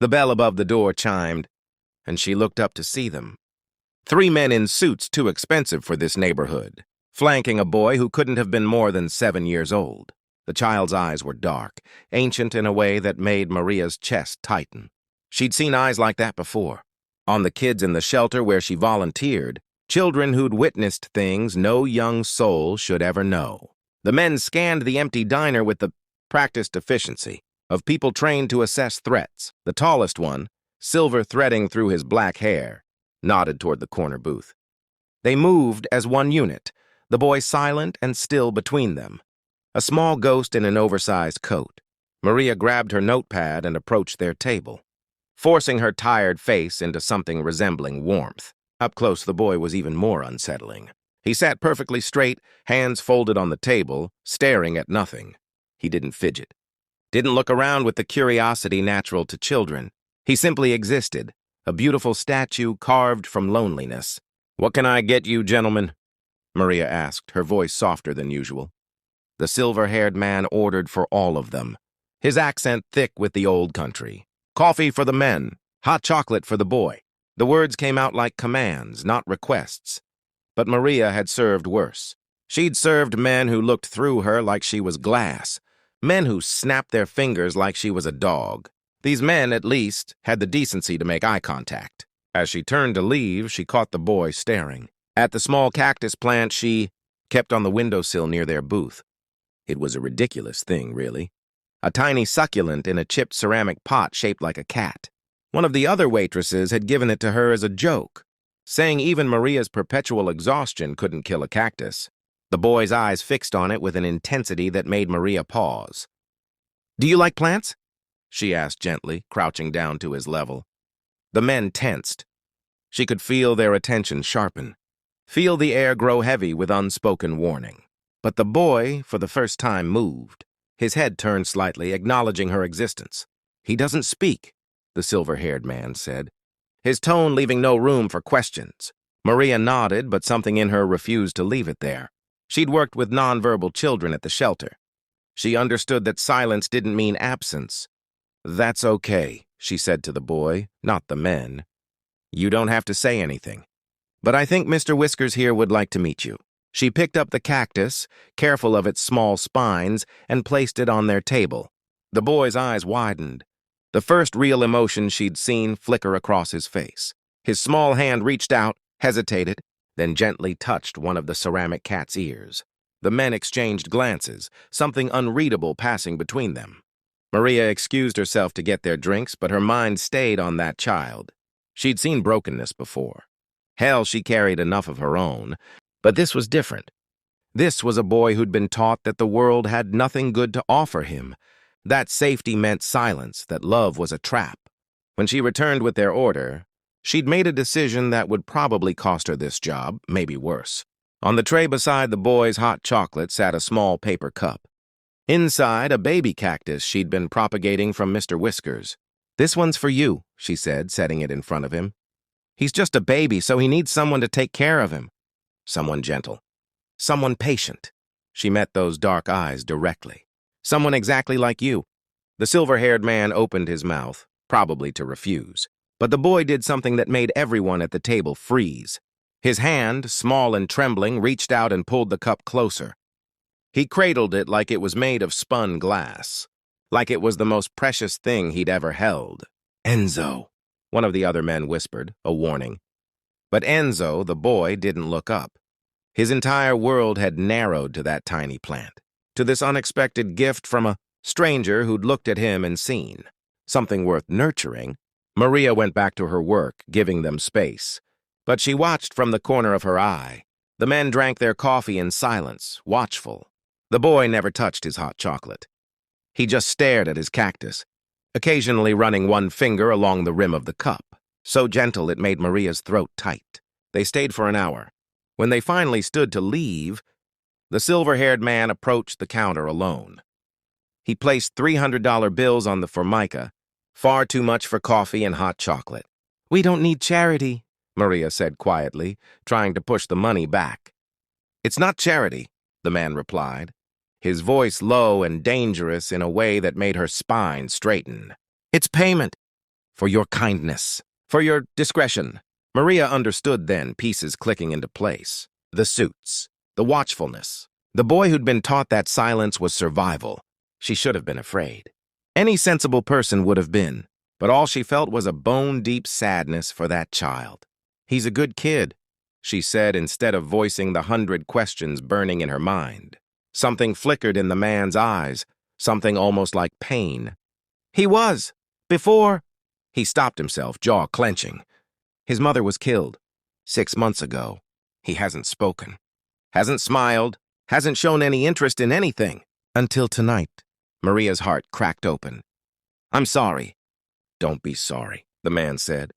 The bell above the door chimed, and she looked up to see them. 3 men in suits too expensive for this neighborhood, flanking a boy who couldn't have been more than 7 years old. The child's eyes were dark, ancient in a way that made Maria's chest tighten. She'd seen eyes like that before. On the kids in the shelter where she volunteered, children who'd witnessed things no young soul should ever know. The men scanned the empty diner with the practiced efficiency of people trained to assess threats. The tallest one, silver threading through his black hair, nodded toward the corner booth. They moved as one unit, the boy silent and still between them, a small ghost in an oversized coat. Maria grabbed her notepad and approached their table, forcing her tired face into something resembling warmth. Up close, the boy was even more unsettling. He sat perfectly straight, hands folded on the table, staring at nothing. He didn't fidget. Didn't look around with the curiosity natural to children. He simply existed, a beautiful statue carved from loneliness. "What can I get you, gentlemen?" Maria asked, her voice softer than usual. The silver-haired man ordered for all of them, his accent thick with the old country. "Coffee for the men, hot chocolate for the boy." The words came out like commands, not requests. But Maria had served worse. She'd served men who looked through her like she was glass, men who snapped their fingers like she was a dog. These men, at least, had the decency to make eye contact. As she turned to leave, she caught the boy staring. At the small cactus plant she kept on the windowsill near their booth. It was a ridiculous thing, really. A tiny succulent in a chipped ceramic pot shaped like a cat. One of the other waitresses had given it to her as a joke, saying even Maria's perpetual exhaustion couldn't kill a cactus. The boy's eyes fixed on it with an intensity that made Maria pause. "Do you like plants?" she asked gently, crouching down to his level. The men tensed. She could feel their attention sharpen, feel the air grow heavy with unspoken warning. But the boy, for the first time, moved. His head turned slightly, acknowledging her existence. "He doesn't speak," the silver-haired man said, his tone leaving no room for questions. Maria nodded, but something in her refused to leave it there. She'd worked with nonverbal children at the shelter. She understood that silence didn't mean absence. "That's okay," she said to the boy, not the men. "You don't have to say anything. But I think Mr. Whiskers here would like to meet you." She picked up the cactus, careful of its small spines, and placed it on their table. The boy's eyes widened, the first real emotion she'd seen flicker across his face. His small hand reached out, hesitated, then gently touched one of the ceramic cat's ears. The men exchanged glances, something unreadable passing between them. Maria excused herself to get their drinks, but her mind stayed on that child. She'd seen brokenness before. Hell, she carried enough of her own. But this was different. This was a boy who'd been taught that the world had nothing good to offer him, that safety meant silence, that love was a trap. When she returned with their order, she'd made a decision that would probably cost her this job, maybe worse. On the tray beside the boy's hot chocolate sat a small paper cup. Inside, a baby cactus she'd been propagating from Mr. Whiskers. "This one's for you," she said, setting it in front of him. "He's just a baby, so he needs someone to take care of him. Someone gentle. Someone patient." She met those dark eyes directly. "Someone exactly like you." The silver-haired man opened his mouth, probably to refuse. But the boy did something that made everyone at the table freeze. His hand, small and trembling, reached out and pulled the cup closer. He cradled it like it was made of spun glass, like it was the most precious thing he'd ever held. "Enzo," one of the other men whispered, a warning. But Enzo, the boy, didn't look up. His entire world had narrowed to that tiny plant, to this unexpected gift from a stranger who'd looked at him and seen something worth nurturing. Maria went back to her work, giving them space. But she watched from the corner of her eye. The men drank their coffee in silence, watchful. The boy never touched his hot chocolate. He just stared at his cactus, occasionally running one finger along the rim of the cup, so gentle it made Maria's throat tight. They stayed for an hour. When they finally stood to leave, the silver-haired man approached the counter alone. He placed $300 bills on the formica, far too much for coffee and hot chocolate. "We don't need charity," Maria said quietly, trying to push the money back. "It's not charity," the man replied, his voice low and dangerous in a way that made her spine straighten. "It's payment." For your kindness. For your discretion. Maria understood then, pieces clicking into place. The suits. The watchfulness. The boy who'd been taught that silence was survival. She should have been afraid. Any sensible person would have been. But all she felt was a bone-deep sadness for that child. He's a good kid, she said instead of voicing the 100 questions burning in her mind. Something flickered in the man's eyes, something almost like pain. He was. Before. He stopped himself, jaw clenching. His mother was killed 6 months ago. He hasn't spoken. Hasn't smiled. Hasn't shown any interest in anything. Until tonight. Maria's heart cracked open. I'm sorry. Don't be sorry, the man said.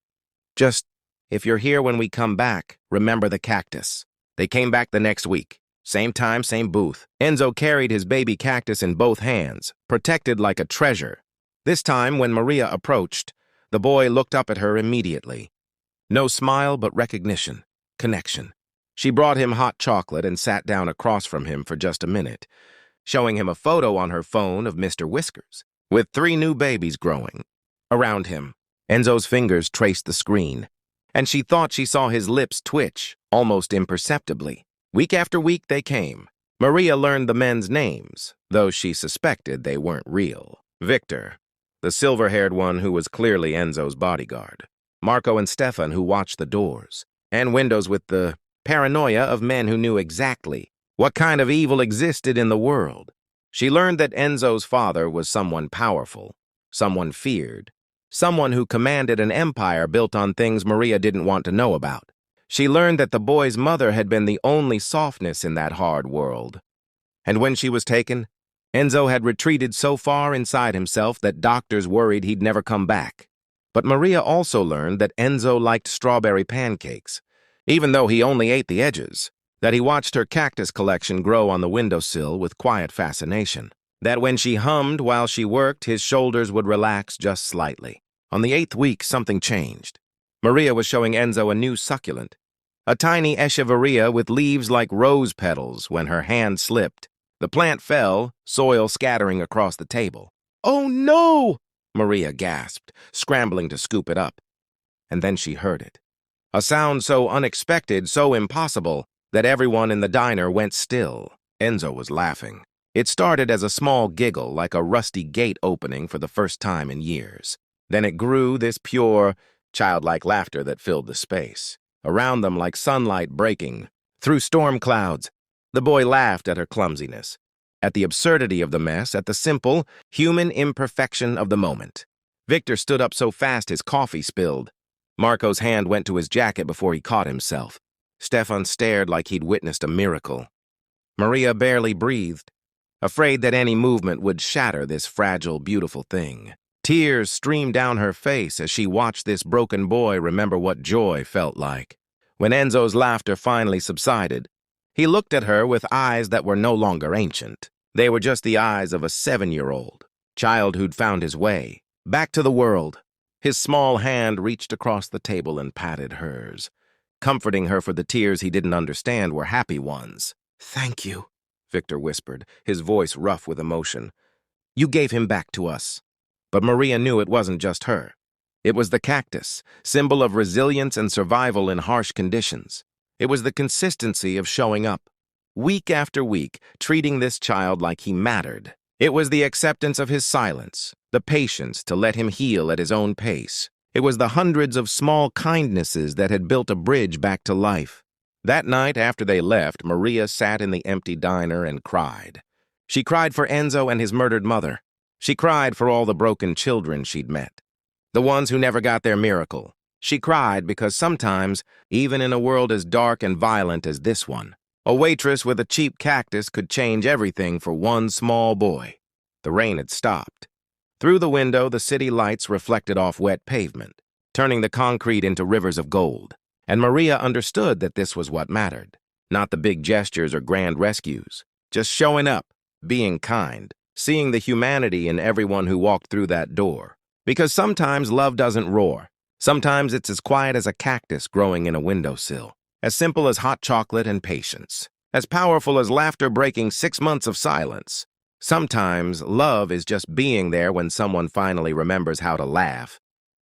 Just, if you're here when we come back, remember the cactus. They came back the next week. Same time, same booth. Enzo carried his baby cactus in both hands, protected like a treasure. This time, when Maria approached, the boy looked up at her immediately. No smile, but recognition, connection. She brought him hot chocolate and sat down across from him for just a minute, showing him a photo on her phone of Mr. Whiskers, with 3 new babies growing. Around him, Enzo's fingers traced the screen, and she thought she saw his lips twitch, almost imperceptibly. Week after week they came. Maria learned the men's names, though she suspected they weren't real. Victor, the silver-haired one who was clearly Enzo's bodyguard. Marco and Stefan, who watched the doors and windows with the paranoia of men who knew exactly what kind of evil existed in the world. She learned that Enzo's father was someone powerful, someone feared, someone who commanded an empire built on things Maria didn't want to know about. She learned that the boy's mother had been the only softness in that hard world. And when she was taken, Enzo had retreated so far inside himself that doctors worried he'd never come back. But Maria also learned that Enzo liked strawberry pancakes, even though he only ate the edges, that he watched her cactus collection grow on the windowsill with quiet fascination, that when she hummed while she worked, his shoulders would relax just slightly. On the 8th week, something changed. Maria was showing Enzo a new succulent, a tiny echeveria with leaves like rose petals when her hand slipped. The plant fell, soil scattering across the table. "Oh, no!" Maria gasped, scrambling to scoop it up. And then she heard it. A sound so unexpected, so impossible, that everyone in the diner went still. Enzo was laughing. It started as a small giggle, like a rusty gate opening for the first time in years. Then it grew, this pure, childlike laughter that filled the space. Around them like sunlight breaking, through storm clouds. The boy laughed at her clumsiness, at the absurdity of the mess, at the simple, human imperfection of the moment. Victor stood up so fast his coffee spilled. Marco's hand went to his jacket before he caught himself. Stefan stared like he'd witnessed a miracle. Maria barely breathed, afraid that any movement would shatter this fragile, beautiful thing. Tears streamed down her face as she watched this broken boy remember what joy felt like. When Enzo's laughter finally subsided, he looked at her with eyes that were no longer ancient. They were just the eyes of a 7-year-old, child who'd found his way, back to the world. His small hand reached across the table and patted hers, comforting her for the tears he didn't understand were happy ones. "Thank you," Victor whispered, his voice rough with emotion. "You gave him back to us." But Maria knew it wasn't just her. It was the cactus, symbol of resilience and survival in harsh conditions. It was the consistency of showing up, week after week, treating this child like he mattered. It was the acceptance of his silence, the patience to let him heal at his own pace. It was the hundreds of small kindnesses that had built a bridge back to life. That night, after they left, Maria sat in the empty diner and cried. She cried for Enzo and his murdered mother. She cried for all the broken children she'd met, the ones who never got their miracle. She cried because sometimes, even in a world as dark and violent as this one, a waitress with a cheap cactus could change everything for one small boy. The rain had stopped. Through the window, the city lights reflected off wet pavement, turning the concrete into rivers of gold. And Maria understood that this was what mattered. Not the big gestures or grand rescues. Just showing up, being kind, seeing the humanity in everyone who walked through that door. Because sometimes love doesn't roar. Sometimes it's as quiet as a cactus growing in a windowsill. As simple as hot chocolate and patience. As powerful as laughter breaking 6 months of silence. Sometimes love is just being there when someone finally remembers how to laugh.